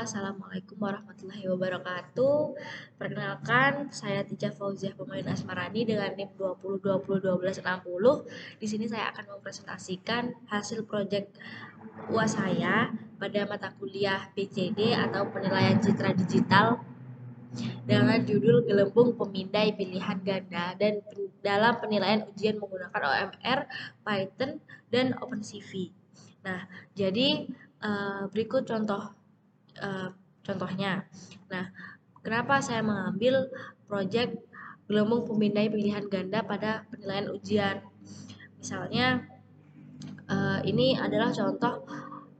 Assalamualaikum warahmatullahi wabarakatuh. Perkenalkan, saya Tica Fauziah Pemain Asmarani dengan NIM 20201260. Di sini saya akan mempresentasikan hasil proyek UAS saya pada mata kuliah PCD atau Penilaian Citra Digital dengan judul Gelembung Pemindai Pilihan Ganda dan dalam penilaian ujian menggunakan OMR, Python, dan OpenCV. Nah, jadi berikut contohnya. Nah, kenapa saya mengambil proyek gelembung pemindai pilihan ganda pada penilaian ujian? Misalnya, ini adalah contoh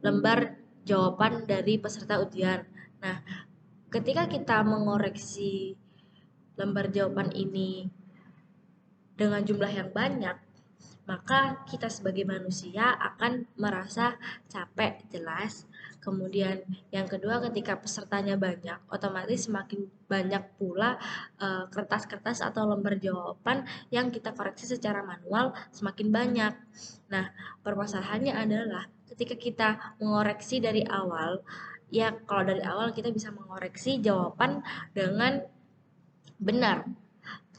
lembar jawaban dari peserta ujian. Nah, ketika kita mengoreksi lembar jawaban ini dengan jumlah yang banyak, maka kita sebagai manusia akan merasa capek, jelas. Kemudian yang kedua, ketika pesertanya banyak, otomatis semakin banyak pula kertas-kertas atau lembar jawaban yang kita koreksi secara manual semakin banyak. Nah, permasalahannya adalah ketika kita mengoreksi dari awal, ya kalau dari awal kita bisa mengoreksi jawaban dengan benar.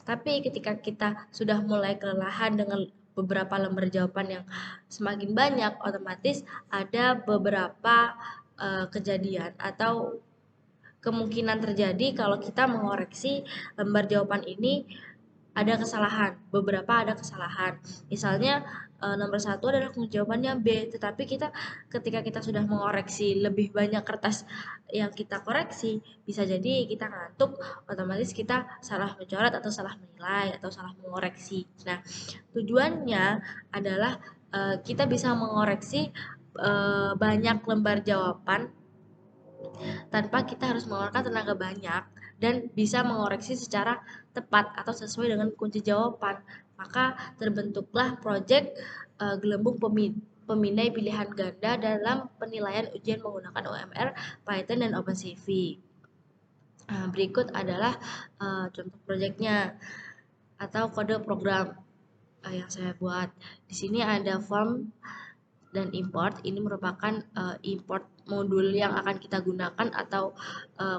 Tapi ketika kita sudah mulai kelelahan dengan beberapa lembar jawaban yang semakin banyak, otomatis ada beberapa kejadian atau kemungkinan terjadi kalau kita mengoreksi lembar jawaban ini ada kesalahan, beberapa ada kesalahan. Misalnya nomor 1 adalah kunci jawabannya B, tetapi ketika kita sudah mengoreksi lebih banyak kertas yang kita koreksi, bisa jadi kita ngantuk, otomatis kita salah mencoret atau salah menilai atau salah mengoreksi. Nah, tujuannya adalah kita bisa mengoreksi banyak lembar jawaban tanpa kita harus mengeluarkan tenaga banyak dan bisa mengoreksi secara tepat atau sesuai dengan kunci jawaban. Maka terbentuklah proyek gelembung pemindai pilihan ganda dalam penilaian ujian menggunakan OMR, Python, dan OpenCV. Berikut adalah contoh proyeknya atau kode program yang saya buat. Di sini ada form dan import. Ini merupakan import modul yang akan kita gunakan atau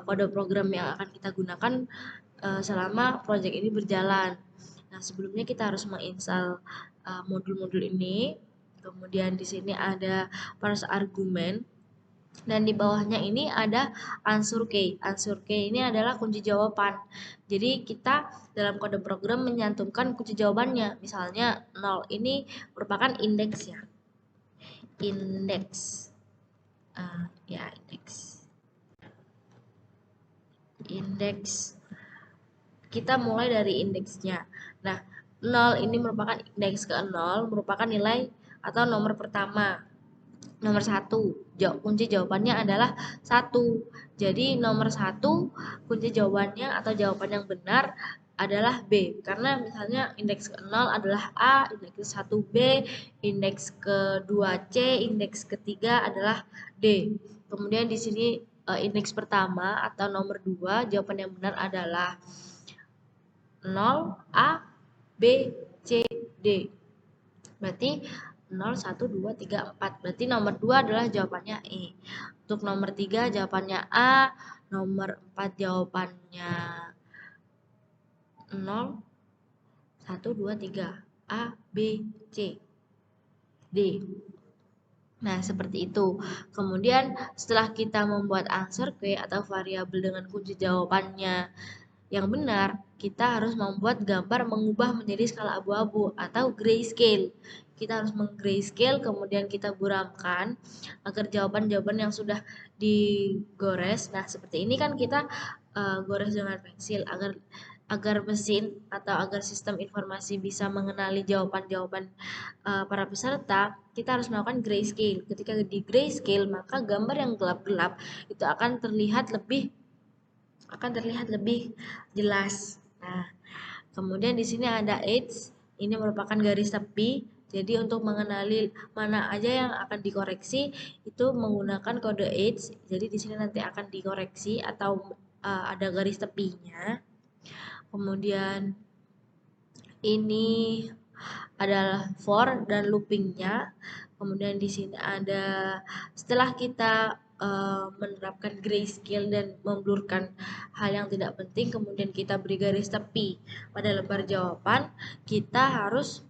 kode program yang akan kita gunakan selama proyek ini berjalan. Nah, sebelumnya kita harus menginstal modul-modul ini. Kemudian di sini ada parse argumen. Dan di bawahnya ini ada answer key. Answer key ini adalah kunci jawaban. Jadi kita dalam kode program menyantumkan kunci jawabannya. Misalnya 0 ini merupakan indeksnya. Indeks. Indeks. Kita mulai dari indeksnya. Nah, 0 ini merupakan indeks ke 0, merupakan nilai atau nomor pertama. Nomor 1, kunci jawabannya adalah 1. Jadi nomor 1 kunci jawabannya atau jawaban yang benar adalah B. Karena misalnya indeks ke-0 adalah A, indeks ke-1 B, indeks ke-2 C, indeks ke-3 adalah D. Kemudian di sini indeks pertama atau nomor 2 jawaban yang benar adalah 0 A B C D. Berarti 0, 1, 2, 3, 4. Berarti nomor 2 adalah jawabannya E. Untuk nomor 3 jawabannya A, nomor 4 jawabannya 0, 1, 2, 3. A, B, C, D. Nah, seperti itu. Kemudian setelah kita membuat answer key atau variabel dengan kunci jawabannya yang benar, kita harus membuat gambar mengubah menjadi skala abu-abu atau grayscale. Kita harus meng-grayscale, kemudian kita buramkan agar jawaban-jawaban yang sudah digores. Nah, seperti ini kan kita gores dengan pensil agar mesin atau agar sistem informasi bisa mengenali jawaban-jawaban para peserta, kita harus melakukan grayscale. Ketika di grayscale, maka gambar yang gelap-gelap itu akan terlihat lebih jelas. Nah, kemudian di sini ada edge, ini merupakan garis tepi. Jadi untuk mengenali mana aja yang akan dikoreksi itu menggunakan kode edge. Jadi di sini nanti akan dikoreksi atau ada garis tepinya. Kemudian ini adalah for dan loopingnya. Kemudian di sini ada setelah kita menerapkan grayscale dan memblurkan hal yang tidak penting, kemudian kita beri garis tepi pada lembar jawaban, kita harus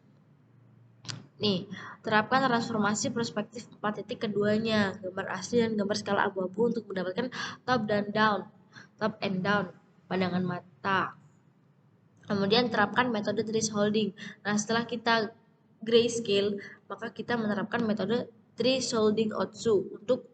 terapkan transformasi perspektif 4 titik keduanya, gambar asli dan gambar skala abu-abu untuk mendapatkan top and down pandangan mata. Kemudian terapkan metode thresholding. Nah, setelah kita grayscale, maka kita menerapkan metode thresholding Otsu untuk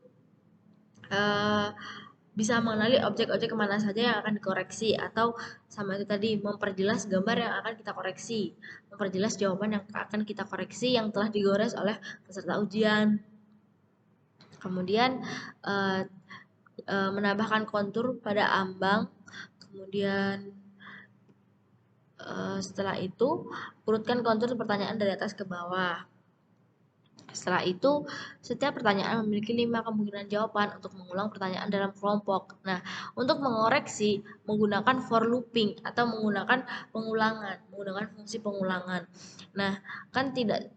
bisa mengenali objek-objek kemana saja yang akan dikoreksi, atau sama itu tadi, memperjelas gambar yang akan kita koreksi, memperjelas jawaban yang akan kita koreksi yang telah digores oleh peserta ujian. Kemudian menambahkan kontur pada ambang. Kemudian setelah itu urutkan kontur pertanyaan dari atas ke bawah. Setelah itu, setiap pertanyaan memiliki 5 kemungkinan jawaban untuk mengulang pertanyaan dalam kelompok. Nah, untuk mengoreksi menggunakan for looping atau menggunakan fungsi pengulangan. Nah, kan tidak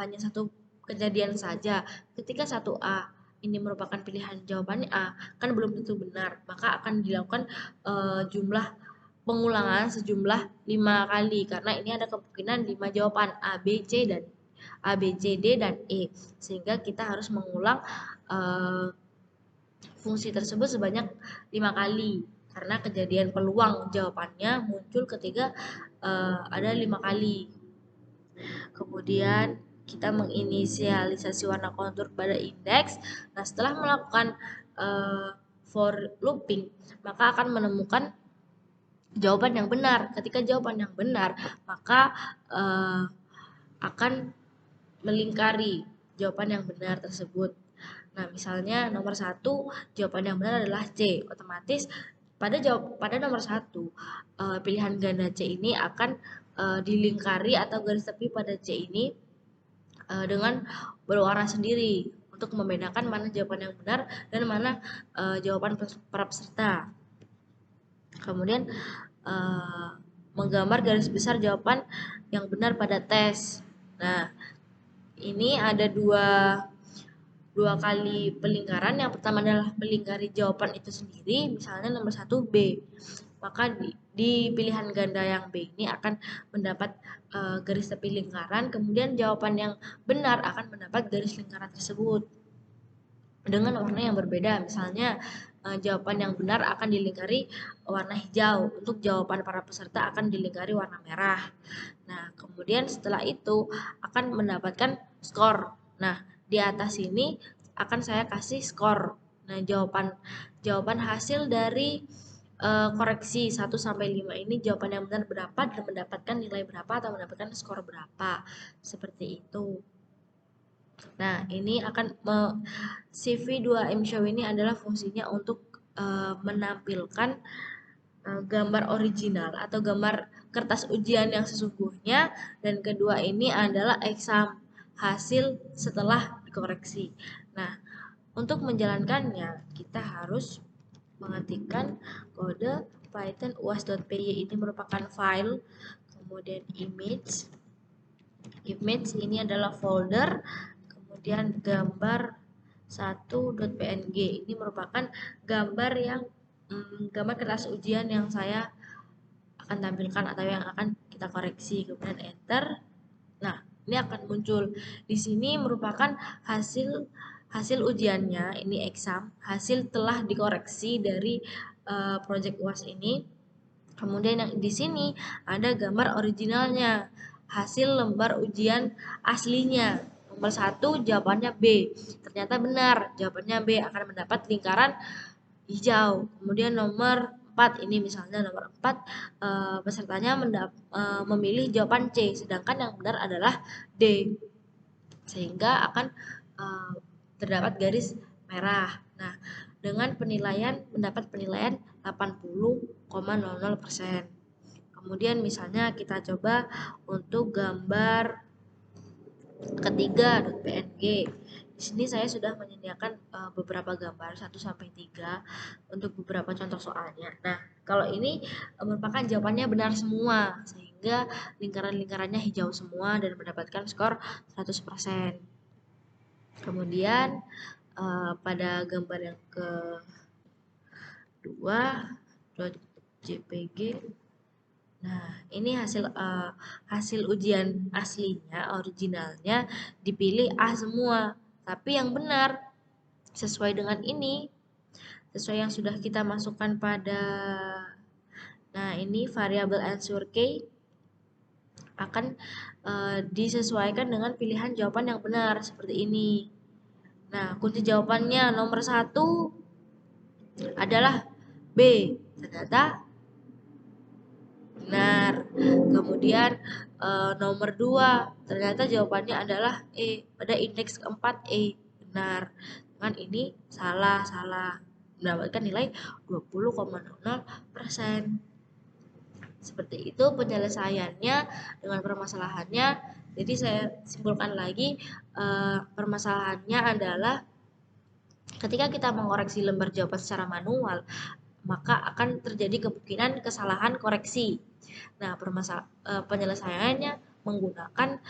hanya satu kejadian saja. Ketika 1A ini merupakan pilihan jawabannya A, kan belum tentu benar, maka akan dilakukan jumlah pengulangan sejumlah 5 kali, karena ini ada kemungkinan 5 jawaban A, B, C, D, dan E, sehingga kita harus mengulang fungsi tersebut sebanyak 5 kali, karena kejadian peluang jawabannya muncul ketika ada 5 kali. Kemudian kita menginisialisasi warna kontur pada indeks. Nah, setelah melakukan for looping, maka akan menemukan jawaban yang benar. Ketika jawaban yang benar, maka akan melingkari jawaban yang benar tersebut. Nah, misalnya nomor 1, jawaban yang benar adalah C. Otomatis pada nomor 1, pilihan ganda C ini akan dilingkari atau garis tepi pada C ini dengan berwarna sendiri untuk membedakan mana jawaban yang benar dan mana jawaban para peserta. Kemudian menggambar garis besar jawaban yang benar pada tes. Nah, ini ada dua kali pelingkaran. Yang pertama adalah melingkari jawaban itu sendiri, misalnya nomor 1 B. Maka di pilihan ganda yang B ini akan mendapat garis tepi lingkaran, kemudian jawaban yang benar akan mendapat garis lingkaran tersebut dengan warna yang berbeda. Misalnya jawaban yang benar akan dilingkari warna hijau, untuk jawaban para peserta akan dilingkari warna merah. Nah, kemudian setelah itu akan mendapatkan skor. Nah, di atas ini akan saya kasih skor. Nah, jawaban hasil dari koreksi 1 sampai 5 ini, jawaban yang benar berapa dan mendapatkan nilai berapa atau mendapatkan skor berapa. Seperti itu. Nah, ini akan CV2M Show ini adalah fungsinya untuk menampilkan gambar original atau gambar kertas ujian yang sesungguhnya, dan kedua ini adalah exam hasil setelah dikoreksi. Nah, untuk menjalankannya kita harus mengetikkan kode Python uas.py. Ini merupakan file, kemudian image ini adalah folder, kemudian gambar 1.png ini merupakan gambar kertas ujian yang saya akan tampilkan atau yang akan kita koreksi. Kemudian enter. Nah, ini akan muncul di sini merupakan hasil ujiannya, ini exam, hasil telah dikoreksi dari project UAS ini. Kemudian yang di sini ada gambar originalnya, hasil lembar ujian aslinya. Nomor 1 jawabannya B, ternyata benar, jawabannya B akan mendapat lingkaran hijau. Kemudian nomor 4 ini, misalnya nomor 4 pesertanya memilih jawaban C, sedangkan yang benar adalah D, sehingga akan terdapat garis merah. Nah, dengan mendapat penilaian 80,00%. Kemudian misalnya kita coba untuk gambar ketiga .png. Di sini saya sudah menyediakan beberapa gambar 1 sampai 3 untuk beberapa contoh soalnya. Nah, kalau ini merupakan jawabannya benar semua, sehingga lingkaran-lingkarannya hijau semua dan mendapatkan skor 100%. Kemudian pada gambar yang kedua .jpg. Nah, ini hasil ujian aslinya, originalnya dipilih A semua, tapi yang benar sesuai dengan ini, sesuai yang sudah kita masukkan pada, nah ini variabel answer key akan disesuaikan dengan pilihan jawaban yang benar seperti ini. Nah, kunci jawabannya nomor 1 adalah B. Ternyata benar. Kemudian nomor 2 ternyata jawabannya adalah E. Pada indeks keempat E. Benar. Dengan ini salah. Mendapatkan nilai 20,00%. Seperti itu penyelesaiannya dengan permasalahannya. Jadi saya simpulkan lagi, permasalahannya adalah ketika kita mengoreksi lembar jawaban secara manual, maka akan terjadi kemungkinan kesalahan koreksi. Nah, penyelesaiannya menggunakan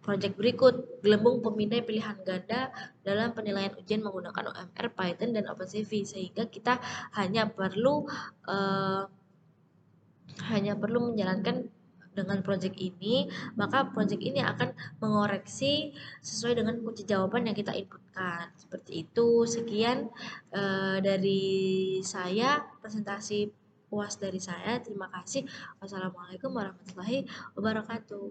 proyek berikut, gelembung pemindai pilihan ganda dalam penilaian ujian menggunakan OMR, Python, dan OpenCV, sehingga kita hanya perlu menjalankan dengan proyek ini, maka proyek ini akan mengoreksi sesuai dengan kunci jawaban yang kita inputkan. Seperti itu. Sekian dari saya, presentasi UAS dari saya. Terima kasih. Wassalamualaikum warahmatullahi wabarakatuh.